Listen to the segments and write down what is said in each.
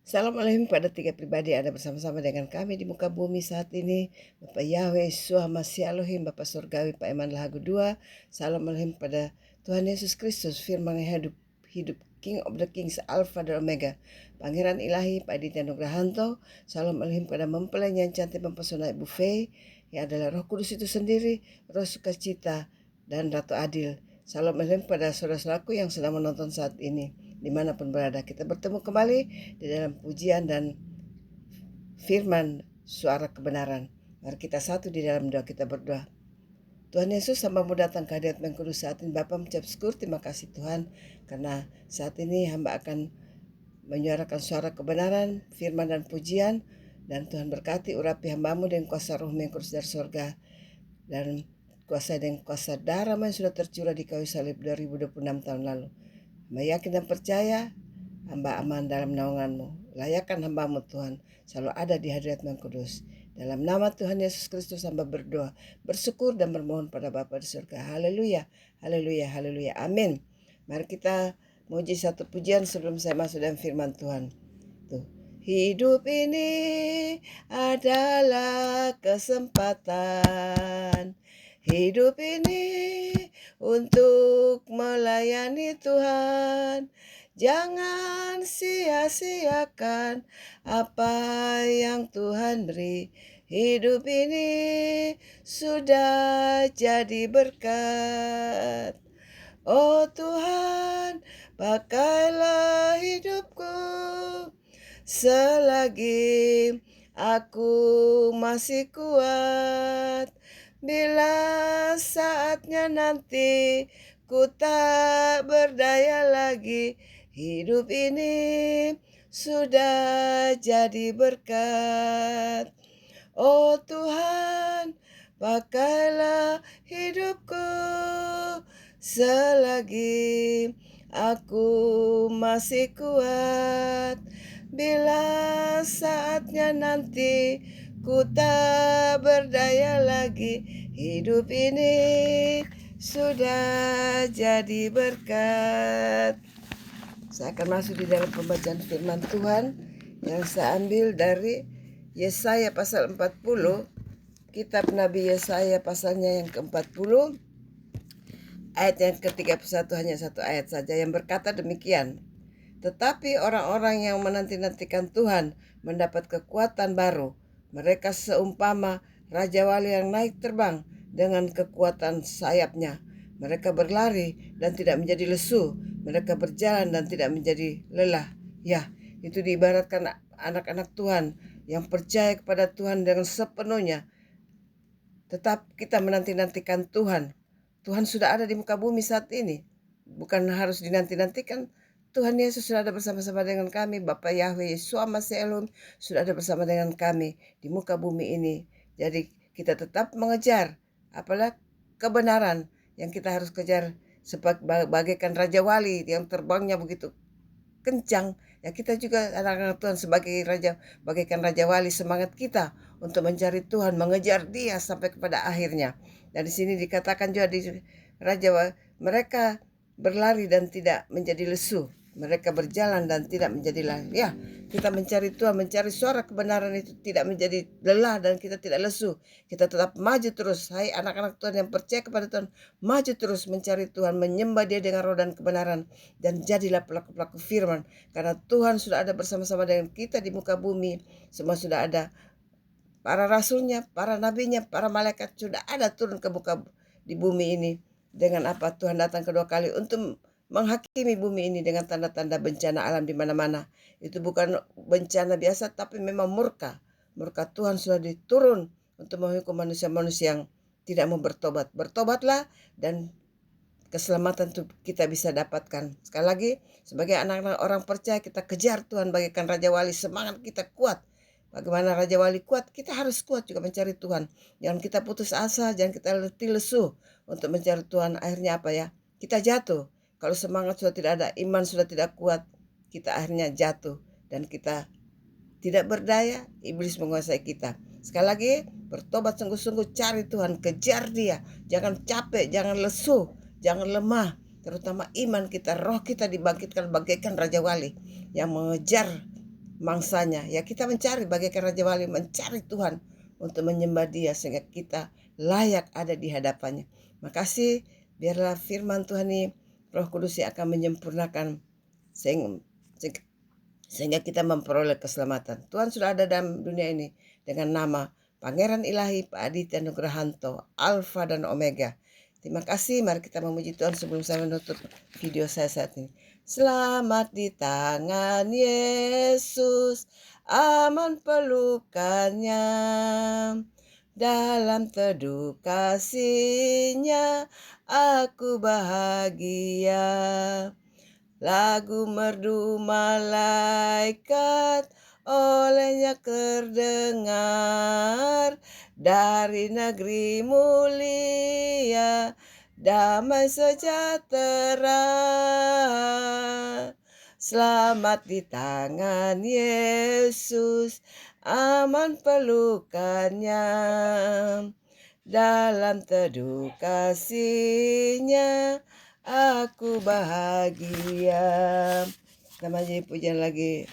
Assalamualaikum pada tiga pribadi ada bersama-sama dengan kami di muka bumi saat ini. Bapak Yahweh, Yeshua, Masih Elohim, Bapak Surgawi, Pak Eman Lagu 2. Assalamualaikum pada Tuhan Yesus Kristus, firman yang hidup King of the Kings, Alpha dan Omega. Pangeran Ilahi, Pak Aditya Nugrahanto. Assalamualaikum pada mempelai yang cantik mempesona Ibu Fei, yang adalah Roh Kudus itu sendiri, Roh Sukacita, dan Ratu Adil. Assalamualaikum pada saudara-saudaraku yang sedang menonton saat ini. Dimanapun berada, kita bertemu kembali di dalam pujian dan firman suara kebenaran. Mari kita satu di dalam doa, kita berdoa. Tuhan Yesus, hamba-Mu datang ke hadirat Yang Kudus saat ini. Bapa mengucap syukur, terima kasih Tuhan, karena saat ini hamba akan menyuarakan suara kebenaran, firman dan pujian. Dan Tuhan berkati urapi hamba-Mu dengan kuasa Roh Yang Kudus dari surga, dan kuasa dan kuasa darah-Mu yang sudah tercurah di kayu salib 2026 tahun lalu. Hamba yakin dan percaya hamba aman dalam naungan-Mu. Layakkan hamba-Mu Tuhan selalu ada di hadirat-Mu yang kudus. Dalam nama Tuhan Yesus Kristus hamba berdoa, bersyukur dan bermohon pada Bapa di surga. Haleluya, haleluya, haleluya, amin. Mari kita muji satu pujian sebelum saya masuk dalam firman Tuhan. Tuh. Hidup ini adalah kesempatan. Hidup ini untuk melayani Tuhan. Jangan sia-siakan apa yang Tuhan beri. Hidup ini sudah jadi berkat. Oh Tuhan, pakailah hidupku selagi aku masih kuat. Bila saatnya nanti ku tak berdaya lagi, hidup ini sudah jadi berkat. Oh Tuhan, pakailah hidupku selagi aku masih kuat. Bila saatnya nanti ku tak berdaya lagi, hidup ini sudah jadi berkat. Saya akan masuk di dalam pembacaan firman Tuhan yang saya ambil dari Yesaya pasal 40, kitab Nabi Yesaya pasalnya yang ke-40, ayat yang ke-31, hanya satu ayat saja yang berkata demikian. Tetapi orang-orang yang menanti-nantikan Tuhan mendapat kekuatan baru. Mereka seumpama Raja Wali yang naik terbang dengan kekuatan sayapnya. Mereka berlari dan tidak menjadi lesu. Mereka berjalan dan tidak menjadi lelah. Ya, itu diibaratkan anak-anak Tuhan yang percaya kepada Tuhan dengan sepenuhnya. Tetap kita menanti-nantikan Tuhan. Tuhan sudah ada di muka bumi saat ini. Bukan harus dinanti-nantikan. Tuhan Yesus sudah ada bersama-sama dengan kami. Bapak Yahweh, Yeshua, Masih Elohim sudah ada bersama dengan kami di muka bumi ini. Jadi kita tetap mengejar apalah kebenaran yang kita harus kejar, bagaikan Raja Wali yang terbangnya begitu kencang. Ya, kita juga anak-anak Tuhan sebagai raja, bagaikan Raja Wali, semangat kita untuk mencari Tuhan, mengejar Dia sampai kepada akhirnya. Dan di sini dikatakan juga di Raja, mereka berlari dan tidak menjadi lesu. Mereka berjalan dan tidak menjadi lelah. Ya, kita mencari Tuhan, mencari suara kebenaran itu tidak menjadi lelah dan kita tidak lesu. Kita tetap maju terus. Hai anak-anak Tuhan yang percaya kepada Tuhan, maju terus mencari Tuhan, menyembah Dia dengan roh dan kebenaran, dan jadilah pelaku-pelaku firman. Karena Tuhan sudah ada bersama-sama dengan kita di muka bumi. Semua sudah ada. Para rasulnya, para nabinya, para malaikat sudah ada turun ke muka di bumi ini. Dengan apa? Tuhan datang kedua kali untuk menghakimi bumi ini dengan tanda-tanda bencana alam di mana-mana. Itu bukan bencana biasa, tapi memang murka. Murka Tuhan sudah diturun untuk menghukum manusia-manusia yang tidak mau bertobat. Bertobatlah dan keselamatan itu kita bisa dapatkan. Sekali lagi, sebagai anak-anak orang percaya, kita kejar Tuhan bagaikan Raja Wali. Semangat kita kuat. Bagaimana Raja Wali kuat, kita harus kuat juga mencari Tuhan. Jangan kita putus asa, jangan kita letih lesu untuk mencari Tuhan. Akhirnya apa ya? Kita jatuh. Kalau semangat sudah tidak ada, iman sudah tidak kuat, kita akhirnya jatuh dan kita tidak berdaya, iblis menguasai kita. Sekali lagi, bertobat sungguh-sungguh, cari Tuhan, kejar Dia. Jangan capek, jangan lesu, jangan lemah. Terutama iman kita, roh kita dibangkitkan bagaikan Raja Wali yang mengejar mangsanya. Ya kita mencari bagaikan Raja Wali mencari Tuhan untuk menyembah Dia sehingga kita layak ada di hadapannya. Makasih, biarlah firman Tuhan ini Roh Kudus yang akan menyempurnakan sehingga, sehingga kita memperoleh keselamatan. Tuhan sudah ada dalam dunia ini dengan nama Pangeran Ilahi Pak Aditya Nugrahanto, Alfa dan Omega. Terima kasih, mari kita memuji Tuhan sebelum saya menutup video saya saat ini. Selamat di tangan Yesus, aman pelukannya. Dalam teduh kasih-Nya, aku bahagia. Lagu merdu malaikat olehnya terdengar dari negeri mulia, damai sejahtera. Selamat di tangan Yesus, aman pelukannya. Dalam teduh kasih-Nya, aku bahagia. Kita jadi pujian lagi.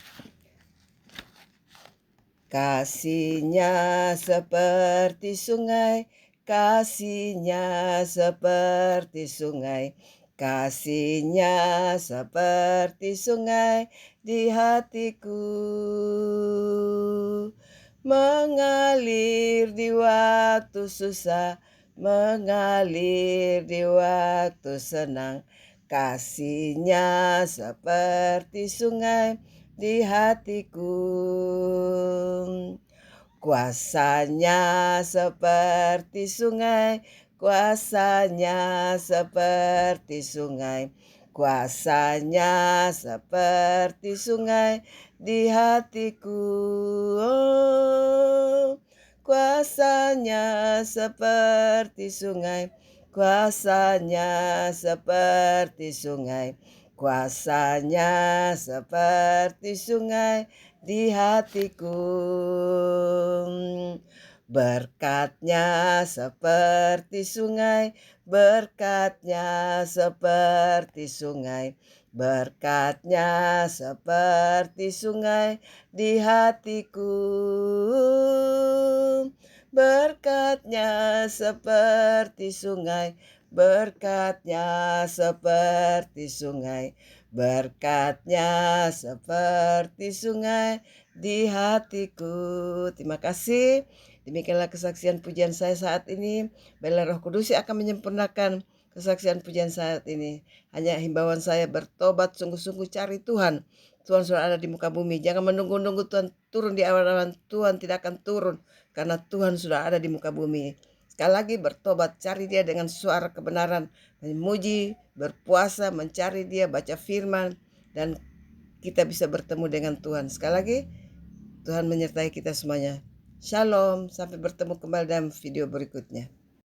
Kasih-Nya seperti sungai, kasih-Nya seperti sungai, kasih-Nya seperti sungai di hatiku. Mengalir di waktu susah, mengalir di waktu senang. Kasih-Nya seperti sungai di hatiku. Kuasanya seperti sungai, kuasanya seperti sungai, kuasanya seperti sungai di hatiku. Oh, kuasanya seperti sungai, kuasanya seperti sungai, kuasanya seperti sungai di hatiku. Berkatnya seperti sungai, berkatnya seperti sungai, berkatnya seperti sungai di hatiku. Berkatnya seperti sungai, berkatnya seperti sungai, berkatnya seperti sungai di hatiku. Terima kasih. Demikianlah kesaksian pujian saya saat ini. Biarlah Roh Kudus yang akan menyempurnakan kesaksian pujian saat ini. Hanya himbauan saya bertobat sungguh-sungguh cari Tuhan. Tuhan sudah ada di muka bumi. Jangan menunggu-nunggu Tuhan turun di awan-awan. Tuhan tidak akan turun karena Tuhan sudah ada di muka bumi. Sekali lagi bertobat, cari Dia dengan suara kebenaran, memuji, berpuasa, mencari Dia, baca firman, dan kita bisa bertemu dengan Tuhan. Sekali lagi, Tuhan menyertai kita semuanya. Shalom, sampai bertemu kembali dalam video berikutnya.